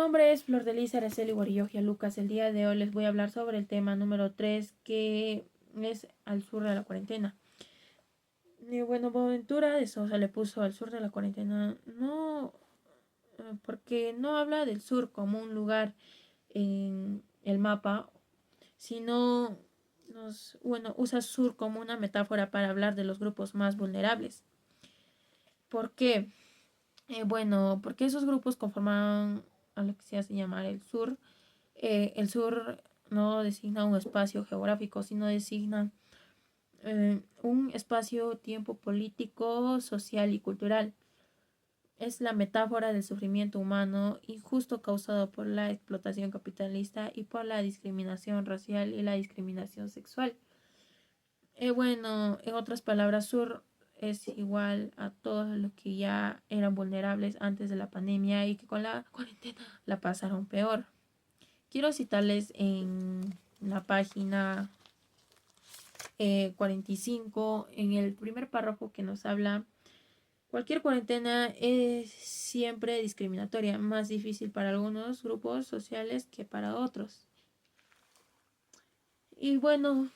nombre es Flor de Liz Araceli Guariyogia Lucas. El día de hoy les voy a hablar sobre el tema número 3, que es al sur de la cuarentena. Y bueno, Boaventura de Sousa le puso al sur de la cuarentena, no, porque no habla del sur como un lugar en el mapa, sino usa sur como una metáfora para hablar de los grupos más vulnerables. ¿Por qué? Porque esos grupos conforman a lo que se hace llamar el sur. El sur no designa un espacio geográfico, sino designa un espacio-tiempo político, social y cultural. Es la metáfora del sufrimiento humano injusto causado por la explotación capitalista y por la discriminación racial y la discriminación sexual. En otras palabras, sur es igual a todos los que ya eran vulnerables antes de la pandemia y que con la cuarentena la pasaron peor. Quiero citarles en la página 45, en el primer párrafo que nos habla: cualquier cuarentena es siempre discriminatoria, más difícil para algunos grupos sociales que para otros. Y bueno,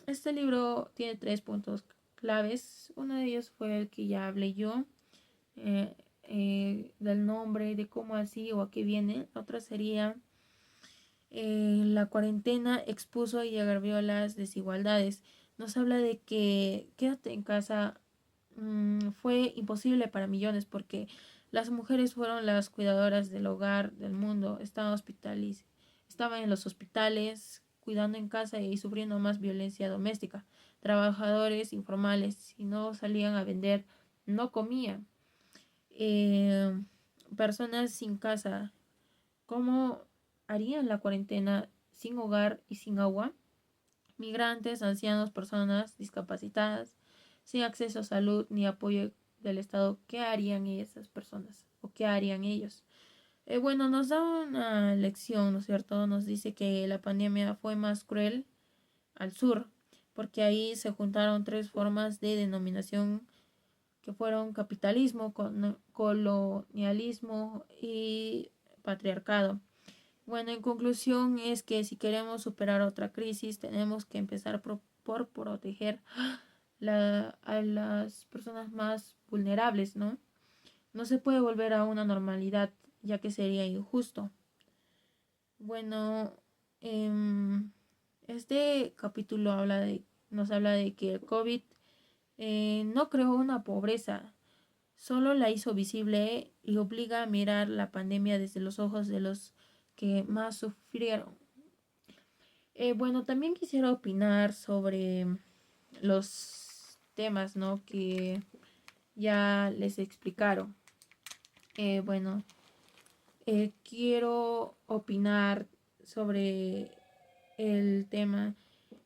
este libro tiene 3 puntos claves. Uno de ellos fue el que ya hablé yo, del nombre, de cómo así o a qué viene. Otra sería la cuarentena expuso y agravió las desigualdades. Nos habla de que quédate en casa fue imposible para millones porque las mujeres fueron las cuidadoras del hogar, del mundo, estaban en los hospitales, cuidando en casa y sufriendo más violencia doméstica. Trabajadores informales, si no salían a vender, no comían. Eh, Personas sin casa, ¿cómo harían la cuarentena sin hogar y sin agua? Migrantes, ancianos, personas discapacitadas, sin acceso a salud ni apoyo del Estado. ¿Qué harían esas personas? ¿O qué harían ellos? Nos da una lección, ¿no es cierto? Nos dice que la pandemia fue más cruel al sur, porque ahí se juntaron 3 formas de denominación que fueron capitalismo, colonialismo y patriarcado. Bueno, en conclusión es que si queremos superar otra crisis, tenemos que empezar por proteger a las personas más vulnerables, ¿no? No se puede volver a una normalidad, ya que sería injusto. Bueno, este capítulo nos habla de que el COVID no creó una pobreza, solo la hizo visible y obliga a mirar la pandemia desde los ojos de los que más sufrieron. También quisiera opinar sobre los temas, ¿no?, que ya les explicaron. Eh, bueno, Quiero opinar sobre el tema.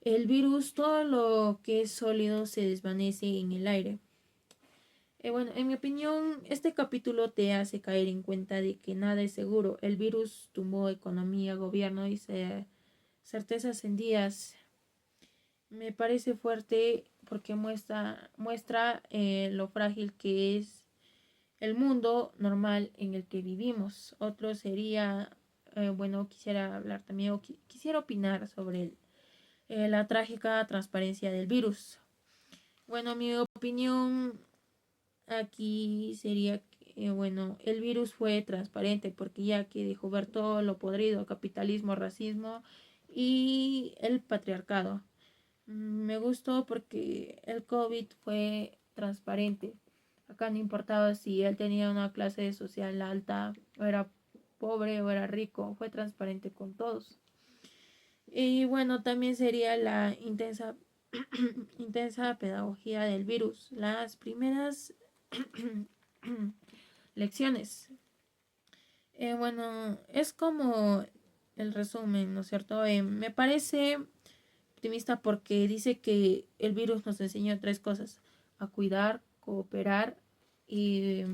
El virus, todo lo que es sólido se desvanece en el aire. En mi opinión, este capítulo te hace caer en cuenta de que nada es seguro. El virus tumbó economía, gobierno y certezas en días. Me parece fuerte porque muestra lo frágil que es el mundo normal en el que vivimos. Otro sería, quisiera hablar también, quisiera opinar sobre la trágica transparencia del virus. Mi opinión aquí sería que, el virus fue transparente porque ya que dejó ver todo lo podrido: capitalismo, racismo y el patriarcado. Me gustó porque el COVID fue transparente. Acá no importaba si él tenía una clase social alta, o era pobre o era rico, fue transparente con todos. Y también sería la intensa, intensa pedagogía del virus. Las primeras lecciones. Es como el resumen, ¿no es cierto? Me parece optimista porque dice que el virus nos enseñó 3 cosas: a cuidar, y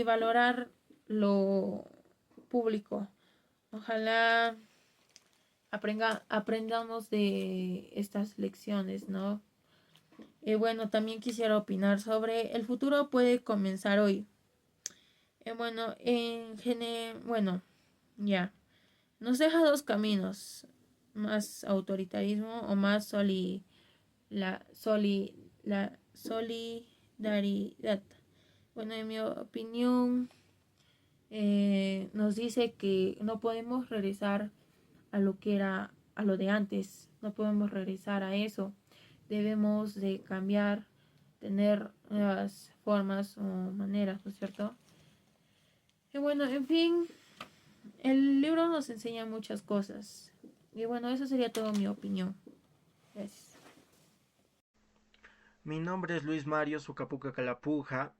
valorar lo público. Ojalá aprendamos de estas lecciones, ¿no? También quisiera opinar sobre el futuro puede comenzar hoy. Bueno, ya. Nos deja dos caminos, más autoritarismo o más la solidaridad. Bueno, en mi opinión, nos dice que no podemos regresar a lo que era, a lo de antes, no podemos regresar a eso. Debemos de cambiar, tener nuevas formas o maneras, ¿no es cierto? Y bueno, en fin, el libro nos enseña muchas cosas. Y bueno, eso sería toda mi opinión. Gracias. Mi nombre es Luis Mario Sucapuca Calapuja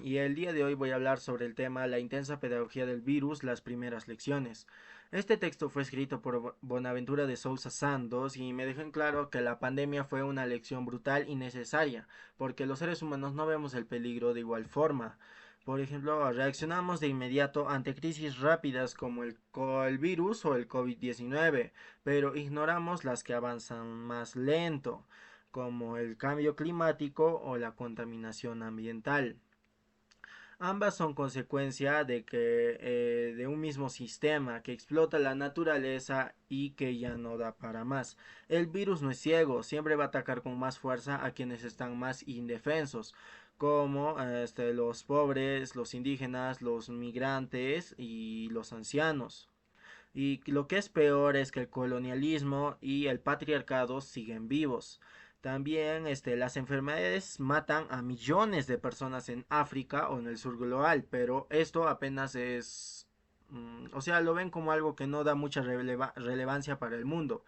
y el día de hoy voy a hablar sobre el tema La intensa pedagogía del virus, las primeras lecciones. Este texto fue escrito por Bonaventura de Sousa Santos y me dejó en claro que la pandemia fue una lección brutal y necesaria, porque los seres humanos no vemos el peligro de igual forma. Por ejemplo, reaccionamos de inmediato ante crisis rápidas como el virus o el COVID-19, pero ignoramos las que avanzan más lento como el cambio climático o la contaminación ambiental. Ambas son consecuencia de un mismo sistema que explota la naturaleza y que ya no da para más. El virus no es ciego, siempre va a atacar con más fuerza a quienes están más indefensos, como los pobres, los indígenas, los migrantes y los ancianos. Y lo que es peor es que el colonialismo y el patriarcado siguen vivos. También las enfermedades matan a millones de personas en África o en el sur global, pero esto apenas es, o sea, lo ven como algo que no da mucha relevancia para el mundo.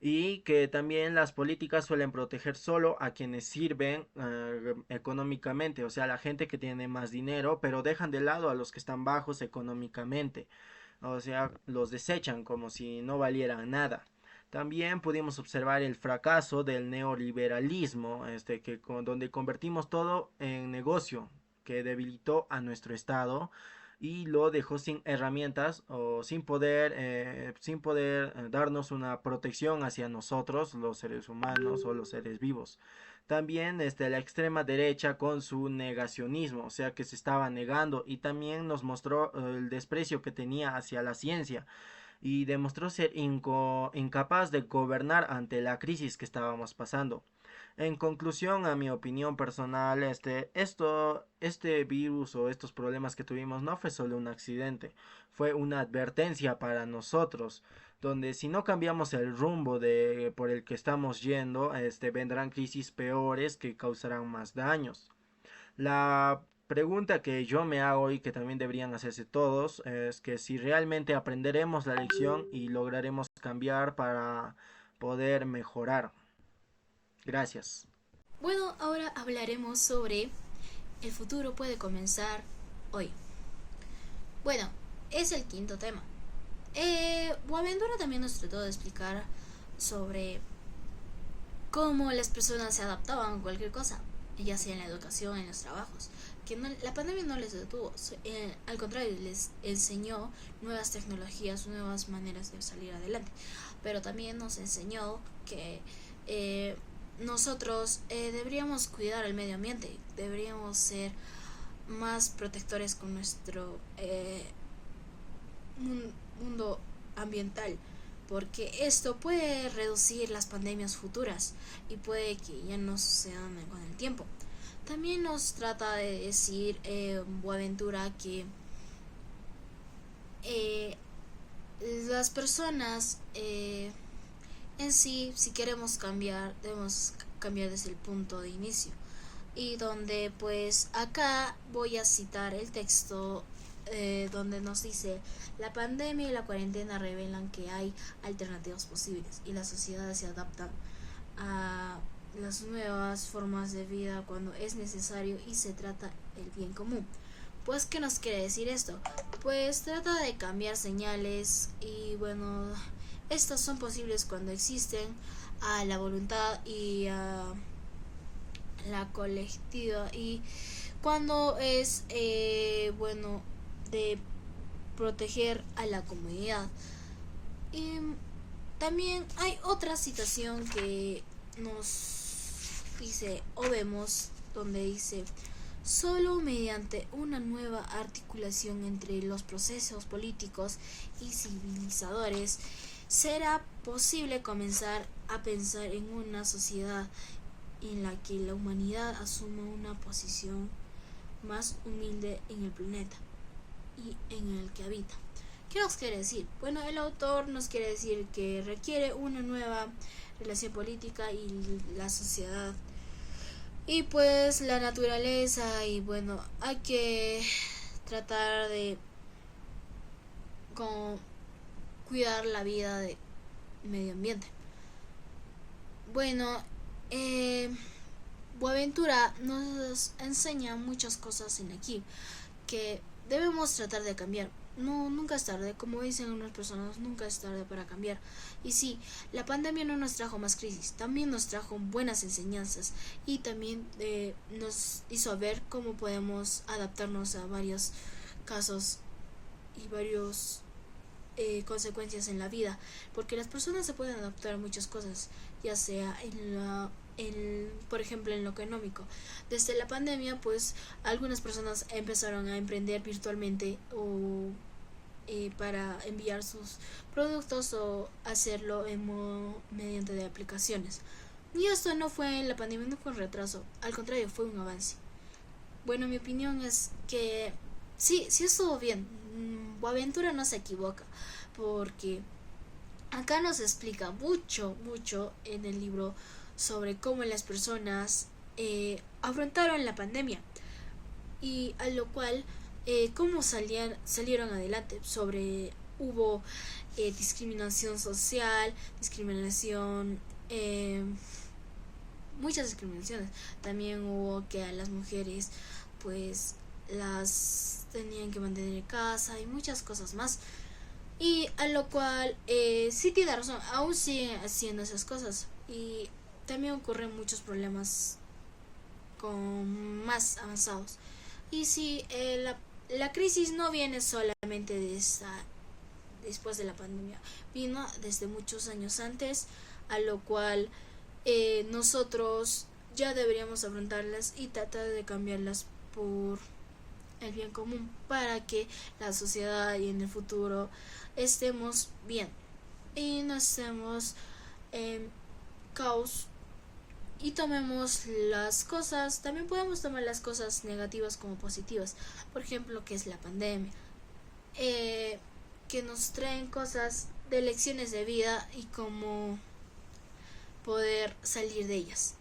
Y que también las políticas suelen proteger solo a quienes sirven económicamente, o sea, la gente que tiene más dinero, pero dejan de lado a los que están bajos económicamente, o sea, los desechan como si no valieran nada. También pudimos observar el fracaso del neoliberalismo, donde convertimos todo en negocio, que debilitó a nuestro Estado y lo dejó sin herramientas o sin poder darnos una protección hacia nosotros, los seres humanos o los seres vivos. También la extrema derecha con su negacionismo, o sea que se estaba negando y también nos mostró el desprecio que tenía hacia la ciencia y demostró ser incapaz de gobernar ante la crisis que estábamos pasando. En conclusión, a mi opinión personal, este virus o estos problemas que tuvimos no fue solo un accidente, fue una advertencia para nosotros, donde si no cambiamos el rumbo por el que estamos yendo, vendrán crisis peores que causarán más daños. La pregunta que yo me hago y que también deberían hacerse todos es que si realmente aprenderemos la lección y lograremos cambiar para poder mejorar. Gracias. Bueno, ahora hablaremos sobre el futuro puede comenzar hoy. Bueno, es el quinto tema. Boaventura también nos trató de explicar sobre cómo las personas se adaptaban a cualquier cosa, ya sea en la educación, en los trabajos, que la pandemia no les detuvo, al contrario, les enseñó nuevas tecnologías, nuevas maneras de salir adelante, pero también nos enseñó que nosotros deberíamos cuidar el medio ambiente, deberíamos ser más protectores con nuestro mundo ambiental, porque esto puede reducir las pandemias futuras y puede que ya no sucedan con el tiempo. También nos trata de decir Boaventura que eh, las personas en sí, si queremos cambiar, debemos cambiar desde el punto de inicio. Y donde pues acá voy a citar el texto donde nos dice: la pandemia y la cuarentena revelan que hay alternativas posibles y las sociedades se adaptan a las nuevas formas de vida cuando es necesario y se trata el bien común. Pues, ¿qué nos quiere decir esto? Pues trata de cambiar señales y bueno, estas son posibles cuando existen a la voluntad y a la colectiva y cuando es bueno de proteger a la comunidad. Y también hay otra situación que nos dice o vemos donde dice: Solo mediante una nueva articulación entre los procesos políticos y civilizadores será posible comenzar a pensar en una sociedad en la que la humanidad asuma una posición más humilde en el planeta y en el que habita. ¿Qué nos quiere decir? Bueno, el autor nos quiere decir que requiere una nueva relación política y la sociedad y pues la naturaleza, y bueno, hay que tratar de con cuidar la vida del medio ambiente. Bueno, Boaventura nos enseña muchas cosas en aquí que debemos tratar de cambiar. No, nunca es tarde, como dicen algunas personas, nunca es tarde para cambiar. Y sí, la pandemia no nos trajo más crisis, también nos trajo buenas enseñanzas y también nos hizo ver cómo podemos adaptarnos a varios casos y varios consecuencias en la vida, porque las personas se pueden adaptar a muchas cosas, ya sea por ejemplo en lo económico. Desde la pandemia pues algunas personas empezaron a emprender virtualmente o para enviar sus productos o hacerlo mediante de aplicaciones, y esto no fue en la pandemia, no fue un retraso, al contrario fue un avance. Bueno, mi opinión es que sí estuvo bien. Boaventura no se equivoca, porque acá nos explica mucho en el libro sobre cómo las personas afrontaron la pandemia y a lo cual cómo salieron adelante. Hubo discriminación social, muchas discriminaciones. También hubo que a las mujeres pues las tenían que mantener en casa y muchas cosas más. Y a lo cual sí tiene razón, aún siguen haciendo esas cosas. Y también ocurren muchos problemas con más avanzados. Y sí, la crisis no viene solamente después de la pandemia, vino desde muchos años antes, a lo cual nosotros ya deberíamos afrontarlas y tratar de cambiarlas por el bien común, para que la sociedad y en el futuro estemos bien y no estemos en caos y tomemos las cosas, también podemos tomar las cosas negativas como positivas, por ejemplo, que es la pandemia, que nos traen cosas de lecciones de vida y cómo poder salir de ellas.